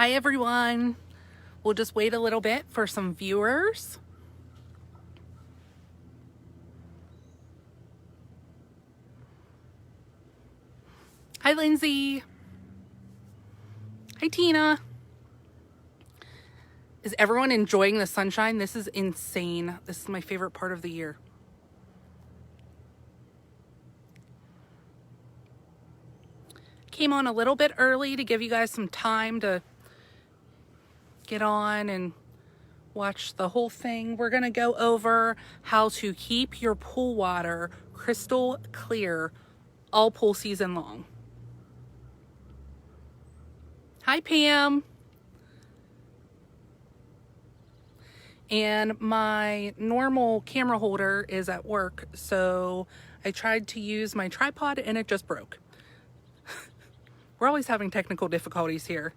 Hi everyone. We'll just wait a little bit for some viewers. Hi Lindsay. Hi Tina. Is everyone enjoying the sunshine? This is insane. This is my favorite part of the year. Came on a little bit early to give you guys some time to get on and watch the whole thing. We're going to go over how to keep your pool water crystal clear all pool season long. Hi Pam. And my normal camera holder is at work, so I tried to use my tripod and it just broke. We're always having technical difficulties here.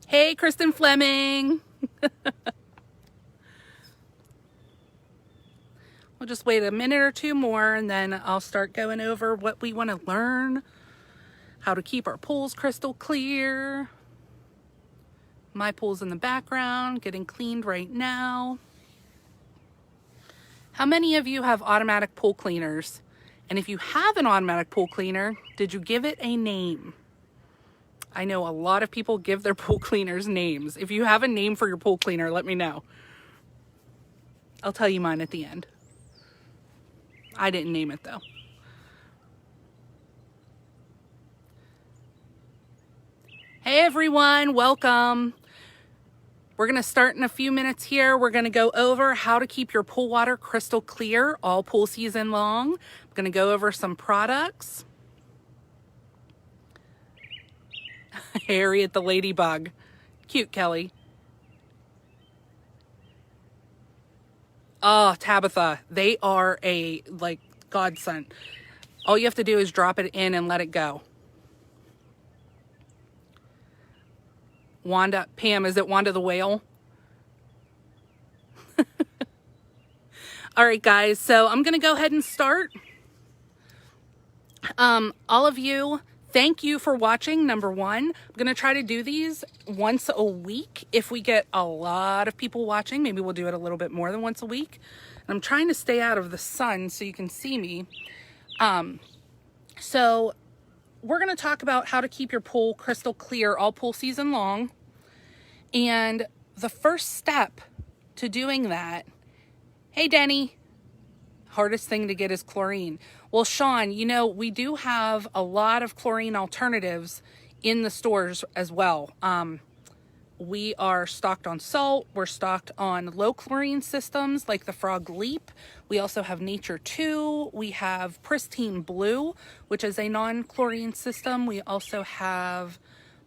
Hey, Kristin Fleming. We'll just wait a minute or two more and then I'll start going over what we want to learn, how to keep our pools crystal clear. My pool's in the background, getting cleaned right now. How many of you have automatic pool cleaners? And if you have an automatic pool cleaner, did you give it a name? I know a lot of people give their pool cleaners names. If you have a name for your pool cleaner, let me know. I'll tell you mine at the end. I didn't name it though. Hey everyone, welcome. We're gonna start in a few minutes here. We're gonna go over how to keep your pool water crystal clear all pool season long. I'm gonna go over some products. Harriet the ladybug. Cute, Kelly. Oh, Tabitha, they are a godsend. All you have to do is drop it in and let it go. Wanda, Pam, is it Wanda the whale? All right, guys, so I'm going to go ahead and start. All of you, thank you for watching, number one. I'm going to try to do these once a week. If we get a lot of people watching, maybe we'll do it a little bit more than once a week. And I'm trying to stay out of the sun so you can see me. So we're going to talk about how to keep your pool crystal clear all pool season long. And the first step to doing that, hey Denny, hardest thing to get is chlorine. Well, Sean, you know, we do have a lot of chlorine alternatives in the stores as well. We are stocked on salt. We're stocked on low chlorine systems like the Frog Leap. We also have Nature 2. We have Pristine Blue, which is a non-chlorine system. We also have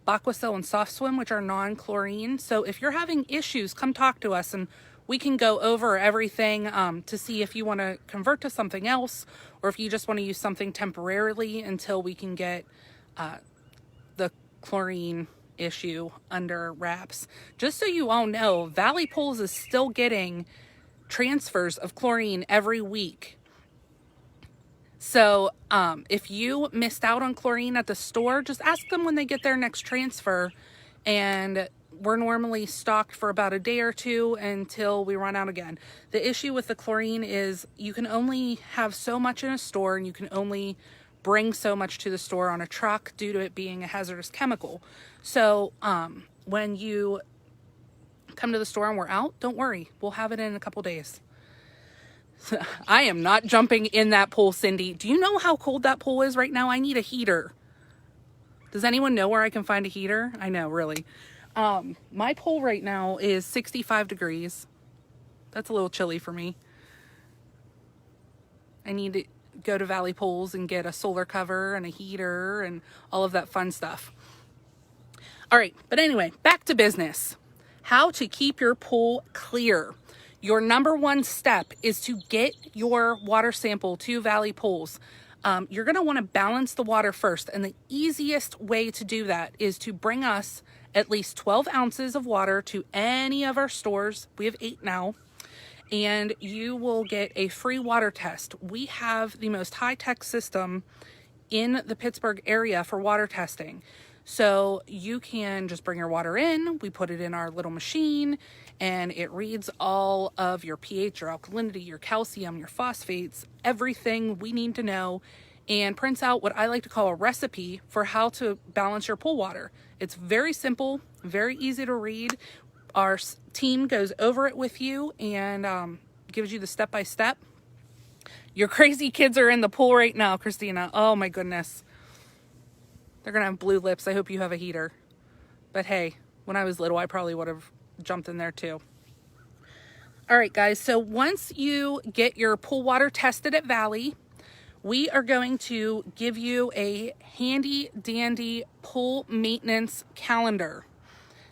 Aquacel and Soft Swim, which are non-chlorine. So if you're having issues, come talk to us and we can go over everything to see if you want to convert to something else or if you just want to use something temporarily until we can get the chlorine issue under wraps. Just so you all know, Valley Pools is still getting transfers of chlorine every week. So if you missed out on chlorine at the store, just ask them when they get their next transfer. And we're normally stocked for about a day or two until we run out again. The issue with the chlorine is you can only have so much in a store and you can only bring so much to the store on a truck due to it being a hazardous chemical. So when you come to the store and we're out, don't worry. We'll have it in a couple days. I am not jumping in that pool, Cindy. Do you know how cold that pool is right now? I need a heater. Does anyone know where I can find a heater? I know, really. My pool right now is 65 degrees. That's a little chilly for me. I need to go to Valley Pools and get a solar cover and a heater and all of that fun stuff. All right, but anyway, back to business. How to keep your pool clear. Your number one step is to get your water sample to Valley Pools. You're going to want to balance the water first. And the easiest way to do that is to bring us at least 12 ounces of water to any of our stores. We have 8 now. And you will get a free water test. We have the most high-tech system in the Pittsburgh area for water testing. So you can just bring your water in, we put it in our little machine, and it reads all of your pH, your alkalinity, your calcium, your phosphates, everything we need to know, and prints out what I like to call a recipe for how to balance your pool water. It's very simple, very easy to read. Our team goes over it with you and gives you the step-by-step. Your crazy kids are in the pool right now, Christina. Oh my goodness. They're gonna have blue lips. I hope you have a heater. But hey, when I was little, I probably would have jumped in there too. All right, guys. So once you get your pool water tested at Valley, we are going to give you a handy dandy pool maintenance calendar.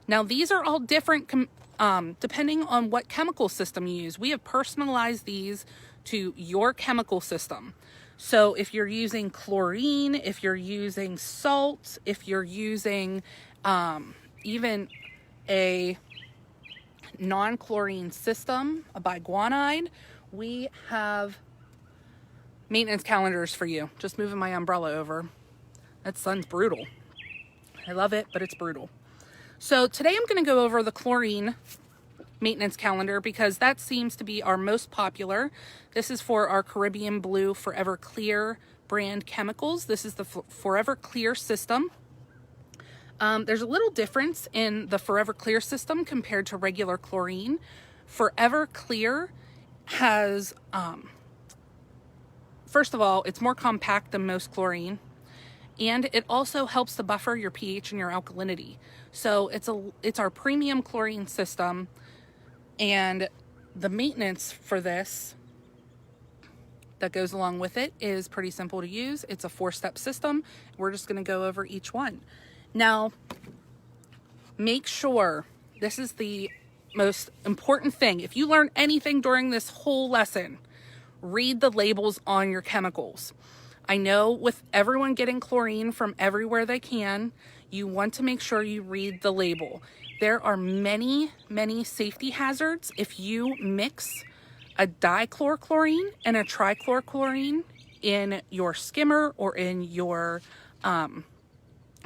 Now, these are all different depending on what chemical system you use. We have personalized these to your chemical system. So if you're using chlorine, if you're using salt, if you're using even a non-chlorine system, a biguanide, we have maintenance calendars for you. Just moving my umbrella over. That sun's brutal. I love it, but it's brutal. So today I'm going to go over the chlorine maintenance calendar because that seems to be our most popular. This is for our Caribbean Blue Forever Clear brand chemicals. This is the Forever Clear system. There's a little difference in the Forever Clear system compared to regular chlorine. Forever Clear has, first of all, it's more compact than most chlorine, and it also helps to buffer your pH and your alkalinity. So it's our premium chlorine system, and the maintenance for this that goes along with it is pretty simple to use. It's a 4-step system. We're just going to go over each one. Now, make sure, this is the most important thing. If you learn anything during this whole lesson, read the labels on your chemicals. I know with everyone getting chlorine from everywhere they can, you want to make sure you read the label. There are many, many safety hazards if you mix a dichlorochlorine and a trichlorochlorine in your skimmer or in your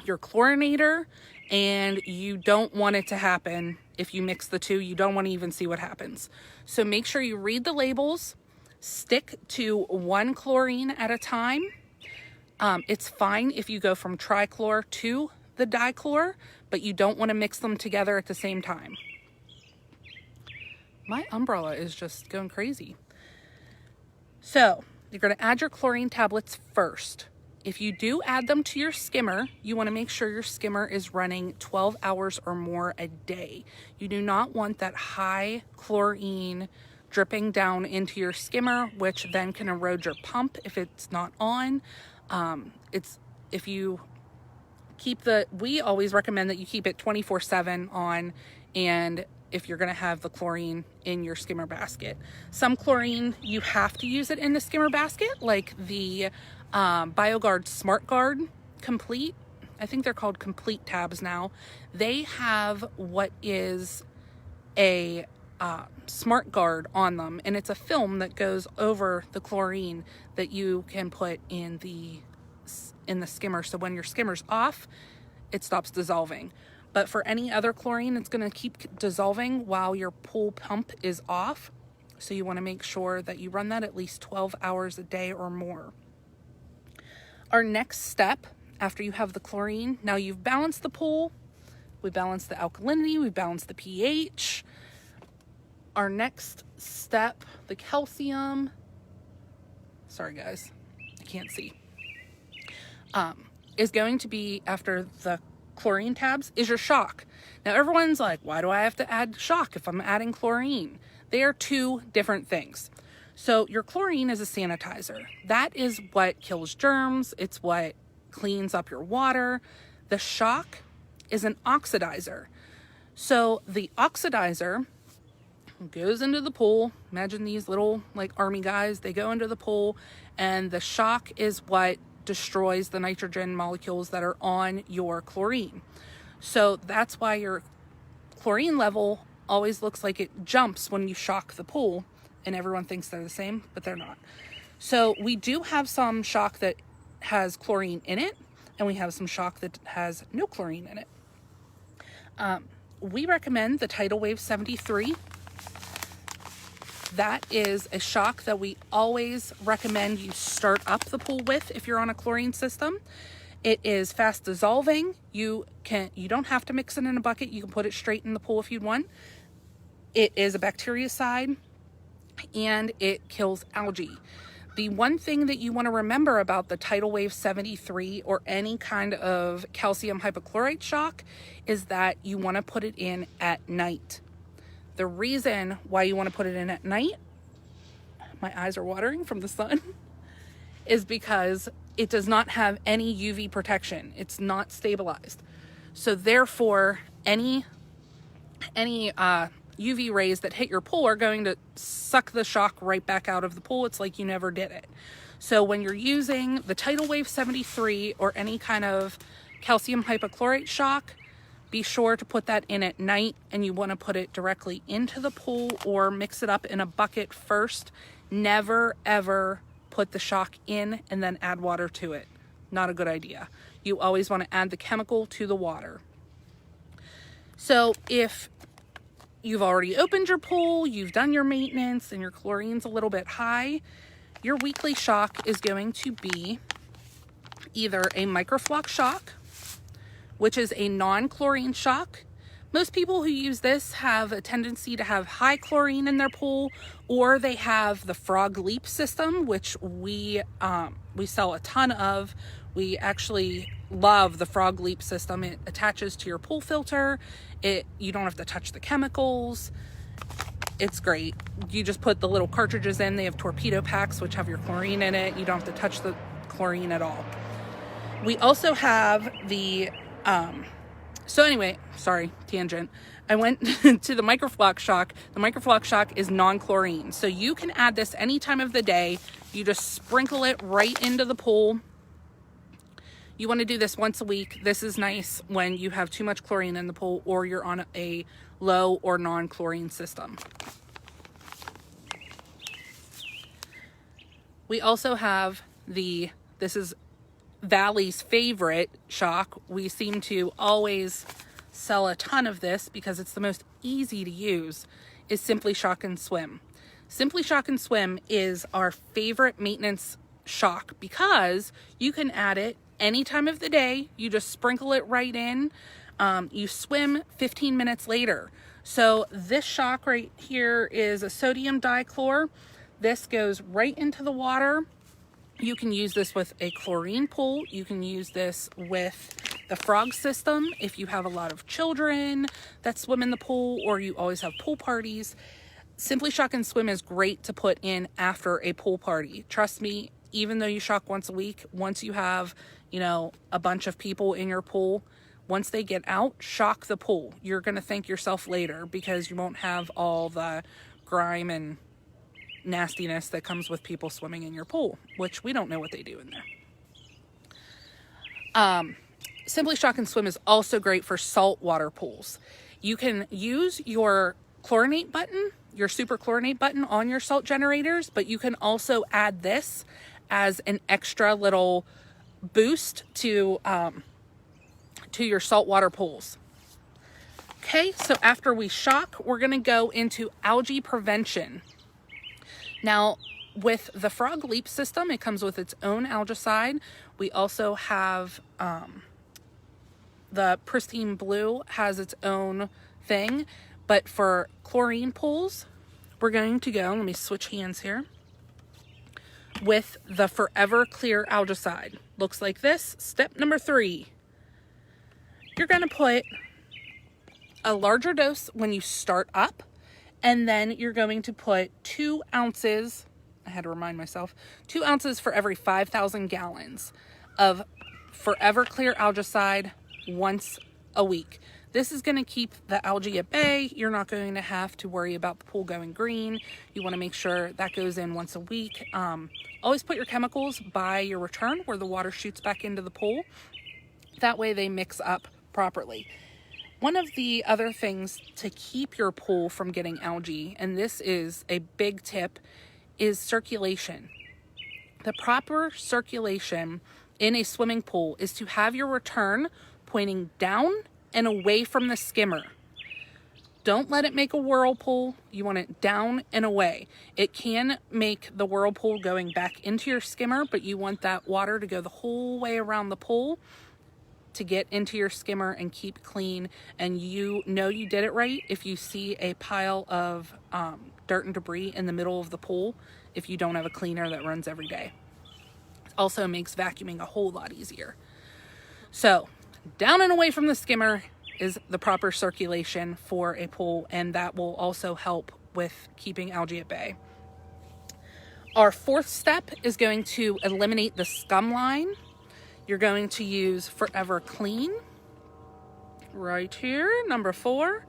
chlorinator, and you don't want it to happen. If you mix the two, you don't want to even see what happens. So make sure you read the labels, stick to one chlorine at a time. It's fine if you go from trichlor to the dichlor, but you don't want to mix them together at the same time. My umbrella is just going crazy. So you're going to add your chlorine tablets first. If you do add them to your skimmer, you want to make sure your skimmer is running 12 hours or more a day. You do not want that high chlorine dripping down into your skimmer, which then can erode your pump if it's not on. If you keep we always recommend that you keep it 24/7 on, and if you're going to have the chlorine in your skimmer basket. Some chlorine, you have to use it in the skimmer basket, like the BioGuard Smart Guard Complete. I think they're called Complete tabs now. They have what is a Smart Guard on them, and it's a film that goes over the chlorine that you can put in the skimmer. So when your skimmer's off, it stops dissolving. But for any other chlorine, it's going to keep dissolving while your pool pump is off. So you want to make sure that you run that at least 12 hours a day or more. Our next step, after you have the chlorine, now you've balanced the pool, we balanced the alkalinity, we balanced the pH. Our next step, the calcium, sorry guys, I can't see, is going to be, after the chlorine tabs, is your shock. Now everyone's like, why do I have to add shock if I'm adding chlorine? They are two different things. So your chlorine is a sanitizer. That is what kills germs. It's what cleans up your water. The shock is an oxidizer. So the oxidizer goes into the pool. Imagine these little like army guys, they go into the pool, and the shock is what destroys the nitrogen molecules that are on your chlorine. So that's why your chlorine level always looks like it jumps when you shock the pool, and everyone thinks they're the same, but they're not. So we do have some shock that has chlorine in it, and we have some shock that has no chlorine in it. We recommend the Tidal Wave 73. That is a shock that we always recommend you start up the pool with if you're on a chlorine system. It is fast dissolving. You don't have to mix it in a bucket. You can put it straight in the pool if you'd want. It is a bactericide and it kills algae. The one thing that you want to remember about the Tidal Wave 73 or any kind of calcium hypochlorite shock is that you want to put it in at night. The reason why you want to put it in at night, my eyes are watering from the sun, is because it does not have any UV protection. It's not stabilized. So therefore, any UV rays that hit your pool are going to suck the shock right back out of the pool. It's like you never did it. So when you're using the Tidal Wave 73 or any kind of calcium hypochlorite shock, be sure to put that in at night, and you want to put it directly into the pool or mix it up in a bucket first. Never ever put the shock in and then add water to it. Not a good idea. You always want to add the chemical to the water. So if you've already opened your pool, you've done your maintenance, and your chlorine's a little bit high, your weekly shock is going to be either a microflock shock, which is a non-chlorine shock. Most people who use this have a tendency to have high chlorine in their pool, or they have the frog leap system, which we sell a ton of. We actually love the frog leap system. It attaches to your pool filter. You don't have to touch the chemicals. It's great. You just put the little cartridges in. They have torpedo packs, which have your chlorine in it. You don't have to touch the chlorine at all. We also have the so anyway, sorry, tangent. I went to the microflock shock. The microflock shock is non-chlorine. So you can add this any time of the day. You just sprinkle it right into the pool. You want to do this once a week. This is nice when you have too much chlorine in the pool or you're on a low or non-chlorine system. We also have this is Valley's favorite shock. We seem to always sell a ton of this because it's the most easy to use, is Simply Shock and Swim. Simply Shock and Swim is our favorite maintenance shock because you can add it any time of the day. You just sprinkle it right in. You swim 15 minutes later. So this shock right here is a sodium dichlor. This goes right into the water. You can use this with a chlorine pool. You can use this with the frog system if you have a lot of children that swim in the pool or you always have pool parties. Simply Shock and Swim is great to put in after a pool party. Trust me, even though you shock once a week, once you have, a bunch of people in your pool, once they get out, shock the pool. You're going to thank yourself later because you won't have all the grime and nastiness that comes with people swimming in your pool, which we don't know what they do in there. Simply Shock and Swim is also great for saltwater pools. You can use your chlorinate button, your super chlorinate button on your salt generators, but you can also add this as an extra little boost to your saltwater pools. Okay, so after we shock, we're going to go into algae prevention. Now, with the frog leap system, it comes with its own algicide. We also have the Pristine Blue has its own thing, but for chlorine pools, we're going to go, let me switch hands here, with the Forever Clear algicide. Looks like this. Step number 3. You're going to put a larger dose when you start up, and then you're going to put 2 ounces, I had to remind myself, 2 ounces for every 5,000 gallons of Forever Clear algicide once a week. This is going to keep the algae at bay. You're not going to have to worry about the pool going green. You want to make sure that goes in once a week. Always put your chemicals by your return where the water shoots back into the pool. That way they mix up properly. One of the other things to keep your pool from getting algae, and this is a big tip, is circulation. The proper circulation in a swimming pool is to have your return pointing down and away from the skimmer. Don't let it make a whirlpool. You want it down and away. It can make the whirlpool going back into your skimmer, but you want that water to go the whole way around the pool to get into your skimmer and keep clean. And you know you did it right if you see a pile of dirt and debris in the middle of the pool if you don't have a cleaner that runs every day. It also makes vacuuming a whole lot easier. So down and away from the skimmer is the proper circulation for a pool, and that will also help with keeping algae at bay. Our fourth step is going to eliminate the scum line. You're going to use Forever Clean right here, number 4.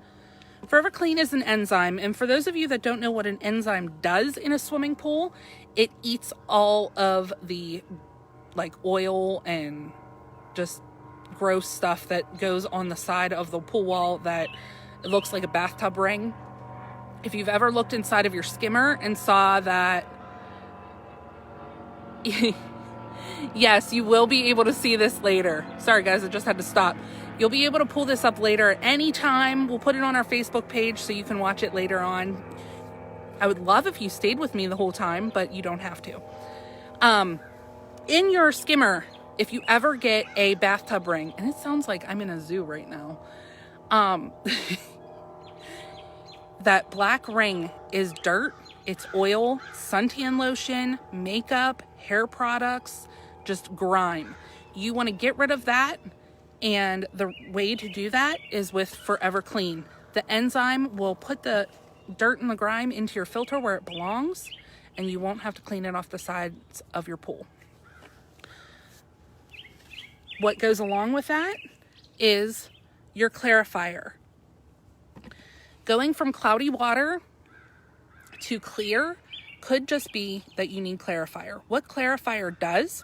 Forever Clean is an enzyme, and for those of you that don't know what an enzyme does in a swimming pool, it eats all of the like oil and just gross stuff that goes on the side of the pool wall that it looks like a bathtub ring. If you've ever looked inside of your skimmer and saw that, yes, you will be able to see this later. Sorry guys, I just had to stop. You'll be able to pull this up later at any time. We'll put it on our Facebook page so you can watch it later on. I would love if you stayed with me the whole time, but you don't have to. In your skimmer, if you ever get a bathtub ring, and it sounds like I'm in a zoo right now, that black ring is dirt, it's oil, suntan lotion, makeup, hair products, just grime. You want to get rid of that, and the way to do that is with Forever Clean. The enzyme will put the dirt and the grime into your filter where it belongs, and you won't have to clean it off the sides of your pool. What goes along with that is your clarifier. Going from cloudy water to clear could just be that you need clarifier. What clarifier does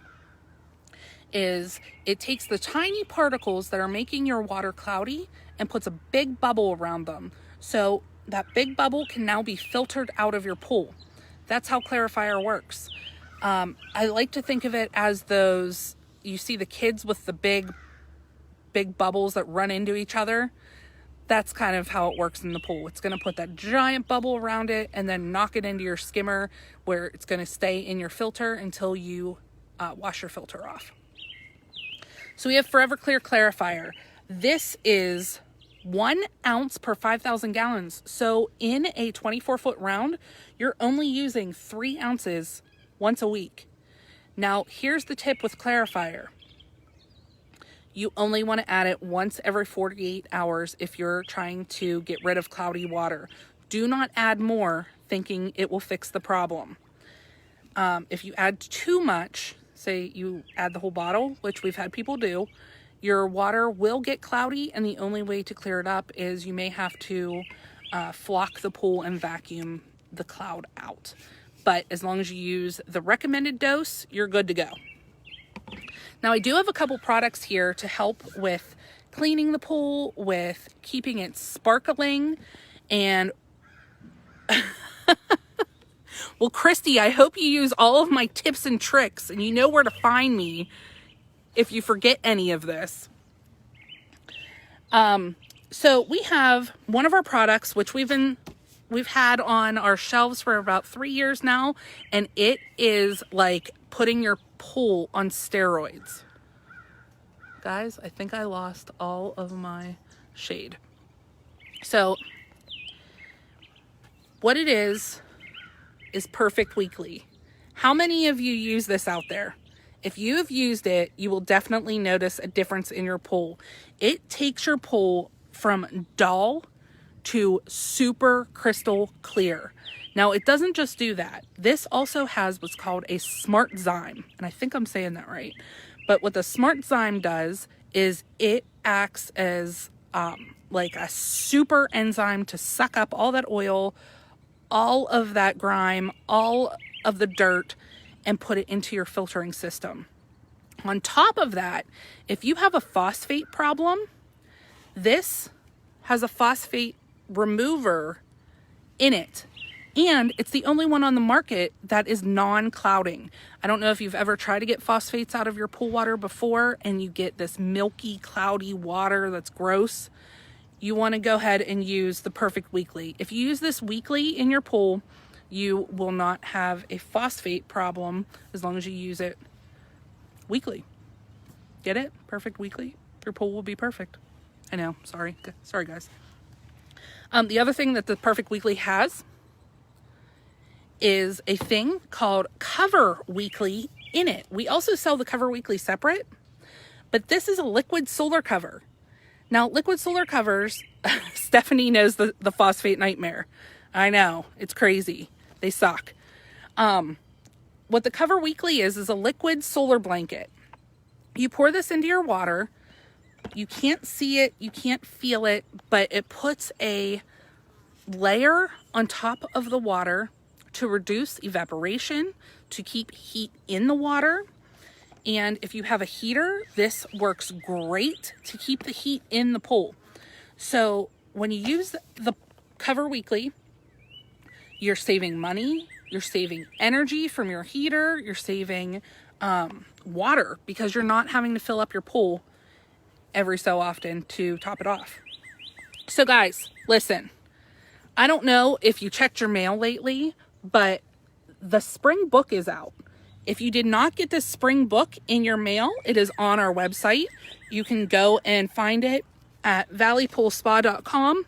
is it takes the tiny particles that are making your water cloudy and puts a big bubble around them. So that big bubble can now be filtered out of your pool. That's how clarifier works. I like to think of it as those, you see the kids with the big bubbles that run into each other. That's kind of how it works in the pool. It's going to put that giant bubble around it and then knock it into your skimmer where it's going to stay in your filter until you wash your filter off. So we have Forever Clear Clarifier. This is 1 ounce per 5,000 gallons. So in a 24-foot round, you're only using 3 ounces once a week. Now, here's the tip with Clarifier. You only want to add it once every 48 hours if you're trying to get rid of cloudy water. Do not add more thinking it will fix the problem. If you add too much, say you add the whole bottle, which we've had people do, your water will get cloudy, and the only way to clear it up is you may have to flock the pool and vacuum the cloud out. But as long as you use the recommended dose, you're good to go. Now, I do have a couple products here to help with cleaning the pool, with keeping it sparkling, and well, Christy, I hope you use all of my tips and tricks, and you know where to find me if you forget any of this. So we have one of our products, which we've had on our shelves for about 3 years now, and it is like putting your pool on steroids. Guys, I think I lost all of my shade. So what it is Perfect Weekly. How many of you use this out there? If you have used it, you will definitely notice a difference in your pool. It takes your pool from dull to super crystal clear. Now, it doesn't just do that. This also has what's called a smart zyme, and I think I'm saying that right. But what the smart zyme does is it acts as like a super enzyme to suck up all that oil, all of that grime, all of the dirt, and put it into your filtering system. On top of that, if you have a phosphate problem, this has a phosphate remover in it. And it's the only one on the market that is non-clouding. I don't know if you've ever tried to get phosphates out of your pool water before and you get this milky, cloudy water that's gross. You want to go ahead and use the Perfect Weekly. If you use this weekly in your pool, you will not have a phosphate problem as long as you use it weekly. Get it? Perfect Weekly. Your pool will be perfect. I know. Sorry, guys. The other thing that the Perfect Weekly has is a thing called Cover Weekly in it. We also sell the Cover Weekly separate, but this is a liquid solar cover. Now, liquid solar covers, Stephanie knows the phosphate nightmare. I know, it's crazy. They suck. What the Cover Weekly is a liquid solar blanket. You pour this into your water. You can't see it, you can't feel it, but it puts a layer on top of the water to reduce evaporation, to keep heat in the water. And if you have a heater, this works great to keep the heat in the pool. So when you use the Cover Weekly, you're saving money, you're saving energy from your heater, you're saving water because you're not having to fill up your pool every so often to top it off. So guys, listen, I don't know if you checked your mail lately, but the spring book is out. If you did not get this spring book in your mail, it is on our website. You can go and find it at valleypoolspa.com.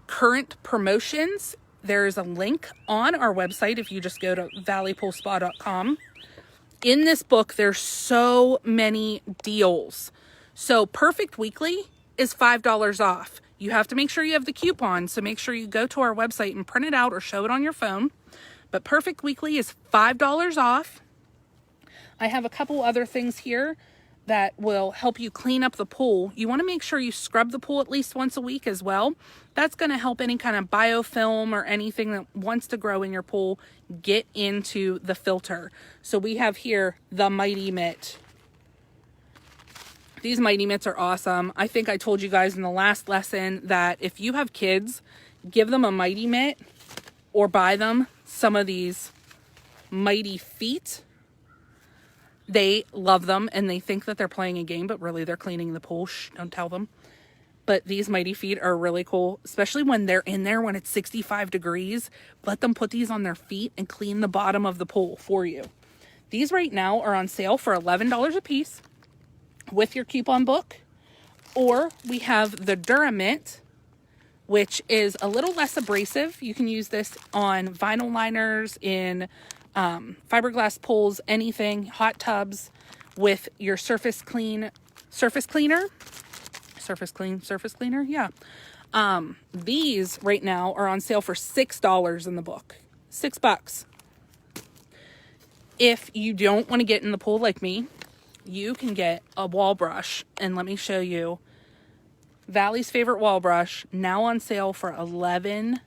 Current promotions, there is a link on our website if you just go to valleypoolspa.com. In this book, there's so many deals. So Perfect Weekly is $5 off. You have to make sure you have the coupon, so make sure you go to our website and print it out or show it on your phone. But Perfect Weekly is $5 off. I have a couple other things here that will help you clean up the pool. You want to make sure you scrub the pool at least once a week as well. That's going to help any kind of biofilm or anything that wants to grow in your pool get into the filter. So we have here the Mighty Mitt. These Mighty Mitts are awesome. I think I told you guys in the last lesson that if you have kids, give them a Mighty Mitt or buy them some of these Mighty Feet. They love them and they think that they're playing a game, but really they're cleaning the pool. Shh, don't tell them. But these Mighty Feet are really cool, especially when they're in there when it's 65 degrees. Let them put these on their feet and clean the bottom of the pool for you. These right now are on sale for $11 a piece with your coupon book. Or we have the Duramint, which is a little less abrasive. You can use this on vinyl liners, in fiberglass pools, anything, hot tubs, with your surface cleaner. Yeah. These right now are on sale for $6 in the book. $6. If you don't want to get in the pool like me, you can get a wall brush, and let me show you. Valley's favorite wall brush, now on sale for $11.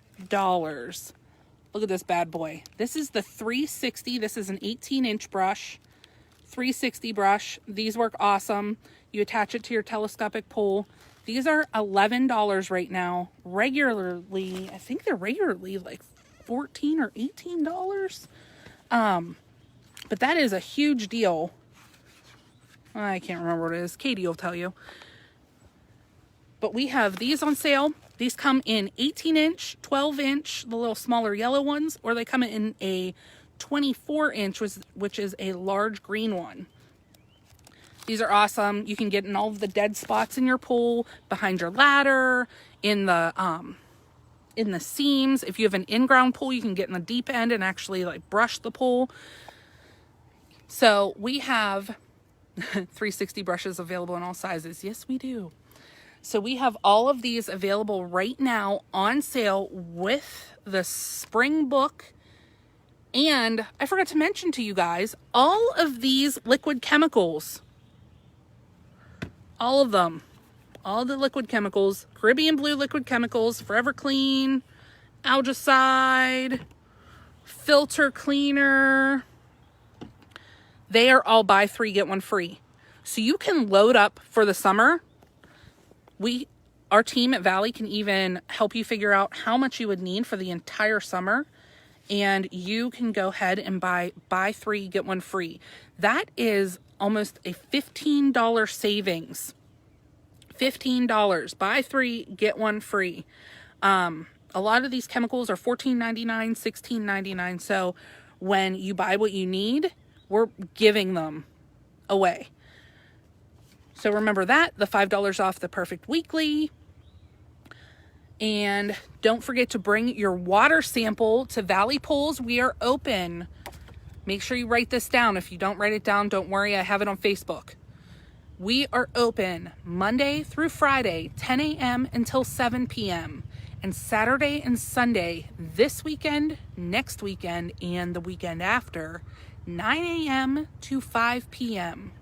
Look at this bad boy. This is the 360. This is an 18-inch brush. 360 brush. These work awesome. You attach it to your telescopic pool. These are $11 right now. Regularly, I think they're regularly like $14 or $18. But that is a huge deal. I can't remember what it is. Katie will tell you. But we have these on sale. These come in 18-inch, 12-inch, the little smaller yellow ones, or they come in a 24-inch, which is a large green one. These are awesome. You can get in all of the dead spots in your pool, behind your ladder, in the seams. If you have an in-ground pool, you can get in the deep end and actually like brush the pool. So we have 360 brushes available in all sizes. Yes, we do. So we have all of these available right now on sale with the spring book. And I forgot to mention to you guys, all of these liquid chemicals, all of them, all the liquid chemicals, Caribbean Blue liquid chemicals, Forever Clean, Algicide, Filter Cleaner, they are all buy 3, get 1 free. So you can load up for the summer. Our team at Valley can even help you figure out how much you would need for the entire summer. and you can go ahead and buy 3, get 1 free. That is almost a $15 savings. $15. Buy 3, get 1 free. A lot of these chemicals are $14.99, $16.99. So when you buy what you need, we're giving them away. So remember that, the $5 off the Perfect Weekly. And don't forget to bring your water sample to Valley Pools. We are open. Make sure you write this down. If you don't write it down, don't worry, I have it on Facebook. We are open Monday through Friday, 10 a.m. until 7 p.m. And Saturday and Sunday, this weekend, next weekend, and the weekend after, 9 a.m. to 5 p.m.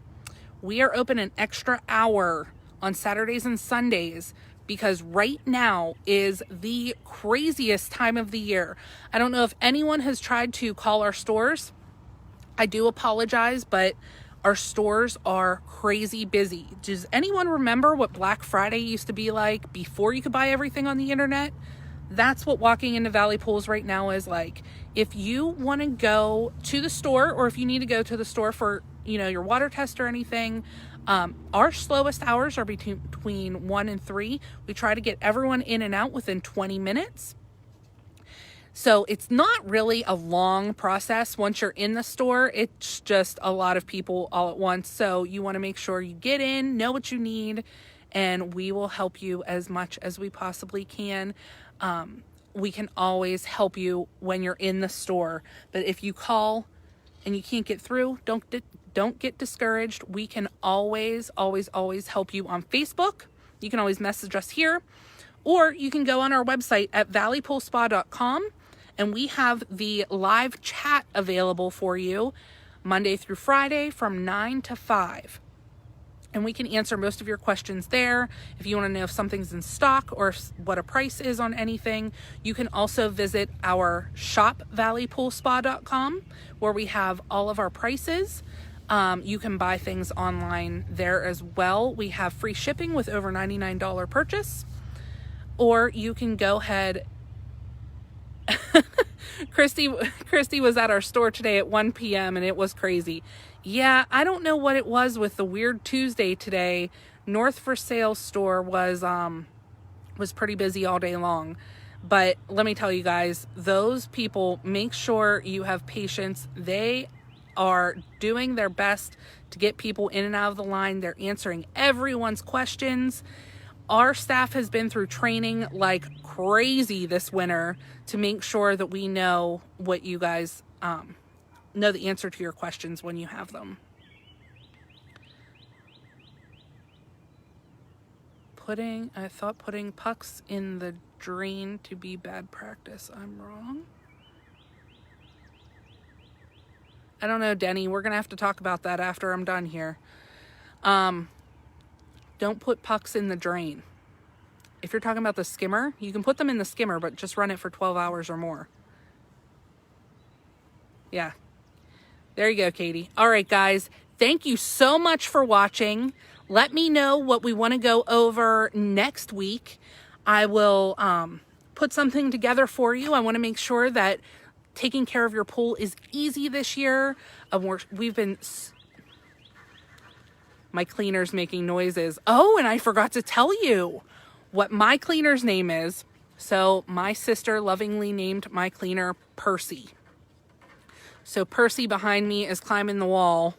We are open an extra hour on Saturdays and Sundays because right now is the craziest time of the year. I don't know if anyone has tried to call our stores. I do apologize, but our stores are crazy busy. Does anyone remember what Black Friday used to be like before you could buy everything on the internet? That's what walking into Valley Pools right now is like. If you want to go to the store, or if you need to go to the store for, your water test or anything, our slowest hours are between 1 and 3. We try to get everyone in and out within 20 minutes. So it's not really a long process once you're in the store. It's just a lot of people all at once. So you want to make sure you get in, know what you need, and we will help you as much as we possibly can. We can always help you when you're in the store. But if you call and you can't get through, don't get discouraged. We can always help you on Facebook. You can always message us here, or you can go on our website at valleypoolspa.com. And we have the live chat available for you Monday through Friday from 9 to 5. And we can answer most of your questions there. If you want to know if something's in stock or what a price is on anything, you can also visit our shop, valleypoolspa.com, where we have all of our prices. You can buy things online there as well. We have free shipping with over $99 purchase. Or you can go ahead. Christy was at our store today at 1 p.m. and it was crazy. Yeah, I don't know what it was with the weird Tuesday today. North for Sale store was pretty busy all day long. But let me tell you guys, those people, make sure you have patience. They are doing their best to get people in and out of the line. They're answering everyone's questions. Our staff has been through training like crazy this winter to make sure that we know what you guys know the answer to your questions when you have them. I thought putting pucks in the drain to be bad practice. I'm wrong. I don't know, Denny. We're going to have to talk about that after I'm done here. Don't put pucks in the drain. If you're talking about the skimmer, you can put them in the skimmer, but just run it for 12 hours or more. Yeah. There you go, Katie. All right, guys. Thank you so much for watching. Let me know what we want to go over next week. I will put something together for you. I want to make sure that taking care of your pool is easy this year. My cleaner's making noises. Oh, and I forgot to tell you what my cleaner's name is. So my sister lovingly named my cleaner Percy. So Percy behind me is climbing the wall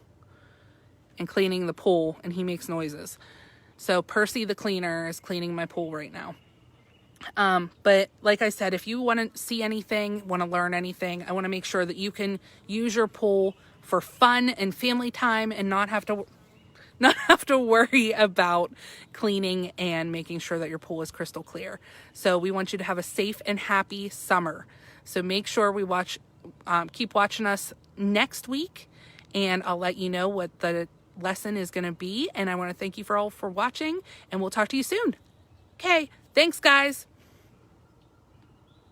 and cleaning the pool, and he makes noises. So Percy the cleaner is cleaning my pool right now. But like I said, if you want to see anything, want to learn anything, I want to make sure that you can use your pool for fun and family time and not have to worry about cleaning and making sure that your pool is crystal clear. So we want you to have a safe and happy summer. So make sure we keep watching us next week, and I'll let you know what the lesson is going to be. And I want to thank you all for watching, and we'll talk to you soon. Okay. Thanks, guys.